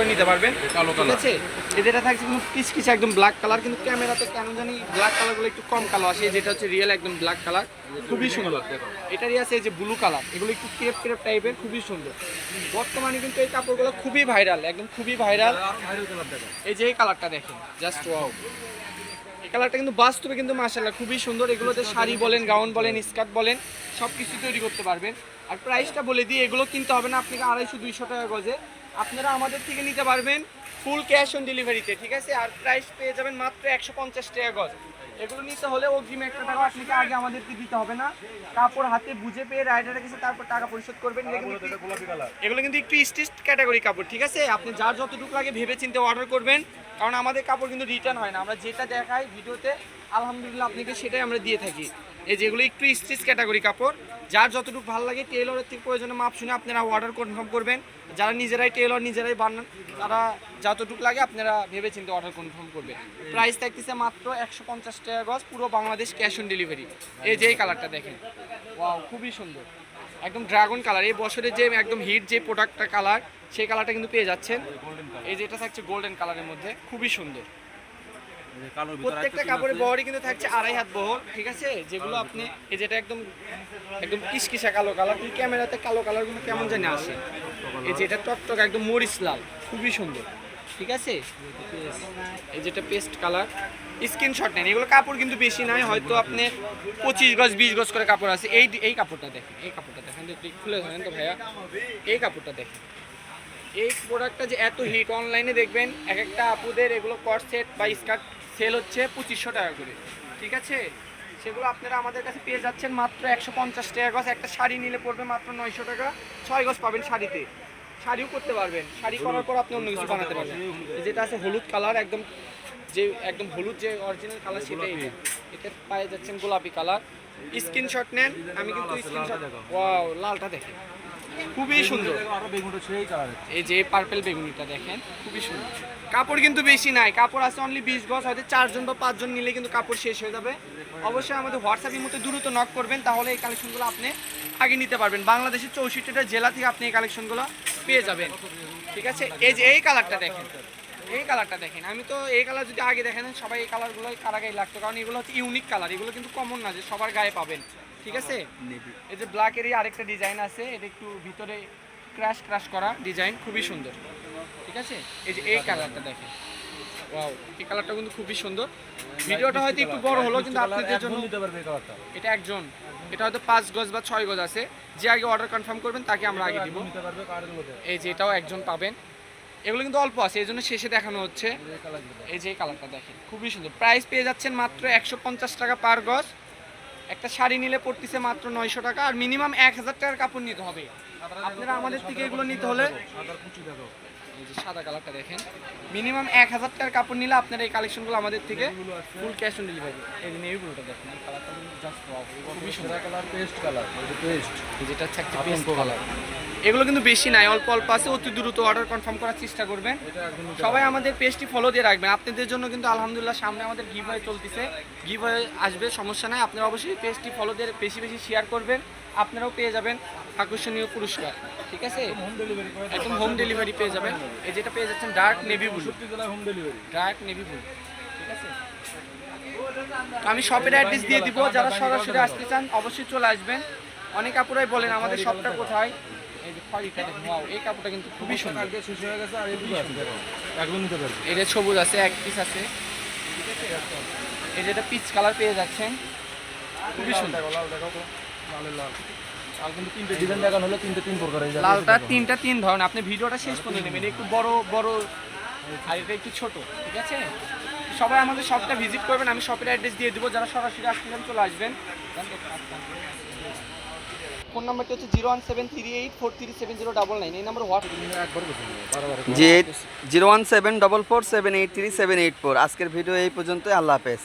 করে নিতে পারবেন। ঠিক আছে, যেটা থাকছে কিন্তু কিচকিচ একদম ব্ল্যাক কালার, কিন্তু ক্যামেরাতে কেন জানি ব্ল্যাক কালারগুলো একটু কম কালো আসে, যেটা হচ্ছে রিয়েল একদম ব্ল্যাক কালার, খুবই সুন্দর। এটারই আছে এই যে ব্লু কালার, এগুলো একটু ক্রেপ ক্রেপ টাইপের, খুবই সুন্দর। বর্তমানে কিন্তু এই কাপড়গুলো খুবই ভাইরাল, একদম খুবই ভাইরাল। এই যে এই কালারটা দেখেন, জাস্ট ওয়াও, এই কালারটা কিন্তু বাস্তবে কিন্তু মাশাআল্লাহ খুবই সুন্দর। এগুলোতে শাড়ি বলেন, গাউন বলেন, স্কার্ট বলেন, সব কিছু তৈরি করতে পারবেন। আর প্রাইসটা বলে দিই, এগুলো কিনতে হবে না আপনাকে 250-200 টাকা গজে, আপনারা আমাদের থেকে নিতে পারবেন ফুল ক্যাশ অন ডেলিভারিতে। ঠিক আছে, আর প্রাইস পেয়ে যাবেন মাত্র 150 টাকা গজ। এগুলো নিতে হলে অগ্রিম 1 টাকা আপনাকে আগে আমাদেরকে দিতে হবে না, কাপড় হাতে বুঝে পেয়ে রাইডারের কাছে তারপর টাকা পরিশোধ করবেন। এগুলো কিন্তু একটু স্টিচ ক্যাটাগরি কাপড়। ঠিক আছে, আপনি যার যতটুকু লাগে ভেবে চিন্তে অর্ডার করবেন, কারণ আমাদের কাপড় কিন্তু রিটার্ন হয় না, আমরা যেটা দেখাই ভিডিওতে আলহামদুলিল্লাহ আপনাকে সেটাই আমরা দিয়ে থাকি। এই যেগুলো একটু স্টিচ ক্যাটাগরি কাপড়, যার যতটুকু ভালো লাগে টেলরের থেকে প্রয়োজনে মাপ শুনে আপনারা অর্ডার কনফার্ম করবেন। যারা নিজেরাই টেলর নিজেরাই বানান, তারা যতটুকু লাগে আপনারা ভেবে চিন্তে অর্ডার কনফার্ম করবেন। প্রাইস থাকতেছে মাত্র 150 টাকা গজ, পুরো বাংলাদেশ ক্যাশ অন ডেলিভারি। এই যে এই কালারটা দেখেন, ওয়াও, খুবই সুন্দর, একদম ড্রাগন কালার। এই বছরের যে একদম হিট যে প্রোডাক্টটা কালার, সেই কালারটা কিন্তু পেয়ে যাচ্ছেন। এই যে এটা থাকছে গোল্ডেন কালারের মধ্যে, খুবই সুন্দর। প্রত্যেকটা কাপড়ের বহরই কিন্তু থাকছে 2.5 হাত বহর। ঠিক আছে, যেগুলো আপনি এই যেটা একদম একদম কিসকিসা কালো কালার, কিন্তু ক্যামেরাতে কালো কালারগুলো কেমন জানি আসে। এই যেটা টকটক একদম মরিচ লাল, খুবই সুন্দর। ঠিক আছে, এই যেটা পেস্ট কালার, স্ক্রিনশট নেন। এগুলো কাপড় কিন্তু বেশি নাই, হয়তো আপনি 25 গজ 20 গজ করে কাপড় আছে। এই কাপড়টা দেখেন, এই কাপড়টা দেখেন, একটু খুলে ধরেন তো ভাইয়া, এই কাপড়টা দেখেন। এই প্রোডাক্টটা যে এত হিট, অনলাইনে দেখবেন এক একটা আপুদের এগুলো কট সেট বা স্কার্ট সেল হচ্ছে 2500 টাকা করে। ঠিক আছে, সেগুলো আপনারা আমাদের কাছে পেয়ে যাচ্ছেন মাত্র 150 টাকা গজ। একটা শাড়ি নিলে পড়বে মাত্র 900 টাকা, 6 গজ পাবেন শাড়িতে, শাড়িও করতে পারবেন। শাড়ি করার পর আপনি অন্য কিছু বানাতে পারবেন। যেটা আছে হলুদ কালার, একদম যে একদম হলুদ যে অরিজিনাল কালার সেটাই। এটা পায়ে যাচ্ছেন গোলাপি কালার। স্ক্রিনশট নেন, আমি কিন্তু স্ক্রিনশট, ওয়াও, লালটা দেখেন, খুবই সুন্দর। এই যে পার্পল বেগুনিটা দেখেন, খুবই সুন্দর। কাপড় কিন্তু বেশি নাই, কাপড় আছে অনলি 20 গজ, হয়তো 4 জন বা 5 জন নিলে কিন্তু কাপড় শেষ হয়ে যাবে। অবশ্যই আমাদের হোয়াটসঅ্যাপের মধ্যে দ্রুত নক করবেন, তাহলে এই কালেকশনগুলো আপনি আগে নিতে পারবেন। বাংলাদেশের 64টা জেলা থেকে আপনি এই কালেকশনগুলো পেয়ে যাবেন। ঠিক আছে, এই যে এই কালারটা দেখেন, এই কালারটা দেখেন। আমি তো এই কালার যদি আগে দেখেন, সবাই এই কালারগুলো কারা গায়ে লাগতো, কারণ এগুলো হচ্ছে ইউনিক কালার, এগুলো কিন্তু কমন না যে সবার গায়ে পাবেন। ঠিক আছে, এই যে ব্ল্যাকেরই আরেকটা ডিজাইন আছে, এটা একটু ভিতরে ক্রাশ ক্রাশ করা ডিজাইন, খুবই সুন্দর। ঠিক আছে, এই যে এই কালারটা দেখেন, ওয়াও, এই কালারটা কিন্তু খুবই সুন্দর। ভিডিওটা হয়তো একটু বড় হলো, কিন্তু আপনাদের জন্য এটা একজন, এটা হয়তো 5 গজ বা 6 গজ আছে। যে আগে অর্ডার কনফার্ম করবেন তাকে আমরা আগে দিব। এই যে এটাও একজন পাবেন। এগুলো কিন্তু অল্প আছে, এই জন্য শেষে দেখানো হচ্ছে। এই যে এই কালারটা দেখেন, খুবই সুন্দর। প্রাইস পেয়ে যাচ্ছেন মাত্র 150 টাকা পার গজ। একটা শাড়ি নিলে পড়তেছে মাত্র 900 টাকা, আর মিনিমাম 1000 টাকার কাপড় নিতে হবে। আপনারা আমাদের থেকে এগুলো নিতে হলে, এই যে সাদা কালারটা দেখেন, মিনিমাম 1000 টাকার কাপড় নিলে আপনারা এই কালেকশনগুলো আমাদের থেকে ফুল ক্যাশ অন ডেলিভারি। এই যে নেভিগুলোটা দেখেন, এই কালারটা জাস্ট ওয়াও, খুবই সুন্দর কালার, পেস্ট কালার, এই যে পেস্ট, এই যেটা থাকছে পেস্ট কালার। এগুলো কিন্তু বেশি নাই, অল্প অল্প আছে, অতি দ্রুত অর্ডার কনফার্ম করার চেষ্টা করবেন। সবাই আমাদের পেজটি ফলো দিয়ে রাখবেন। আপনাদের জন্য কিন্তু আলহামদুলিল্লাহ সামনে আমাদের গিভওয়ে চলতেছে, গিভওয়ে আসবে, সমস্যা নাই। আপনারা অবশ্যই পেজটি ফলো দিয়ে বেশি বেশি শেয়ার করবেন, আপনারাও পেয়ে যাবেন আকর্ষণীয় পুরস্কার। ঠিক আছে, একদম হোম ডেলিভারি পেয়ে যাবেন। এই যেটা পেয়ে যাচ্ছেন dark navy blue, home delivery, dark navy blue. ঠিক আছে, আমি শপের অ্যাড্রেস দিয়ে দিব, যারা সরাসরি আসতে চান অবশ্যই চলে আসবেন। অনেক আপুরাই বলেন আমাদের শপটা কোথায়। এই যে খয়েরিটা দেখুন, ওয়াও, এই কাপড়টা কিন্তু খুবই সুন্দর, শেষ হয়ে গেছে। আর একদম নিতে পারবেন, এটা সবুজ আছে, এক পিস আছে। এই যেটা পিচ কালার পেয়ে যাচ্ছেন, খুবই সুন্দর। লালটা তিনটা তিন ধরনের, আপনি ভিডিওটা শেষ করে নেবেন। একটু বড় বড় আর এটা একটু ছোট। ঠিক আছে, সবাই আমাদের শপটা ভিজিট করবেন, আমি শপের অ্যাড্রেস দিয়ে দেবো, যারা সরাসরি আসবেন চলে আসবেন। ফোন নাম্বারটি হচ্ছে 01738437099, এই নাম্বার জি 01744783784। আজকের ভিডিও এই পর্যন্তই, আল্লাহ হাফেজ।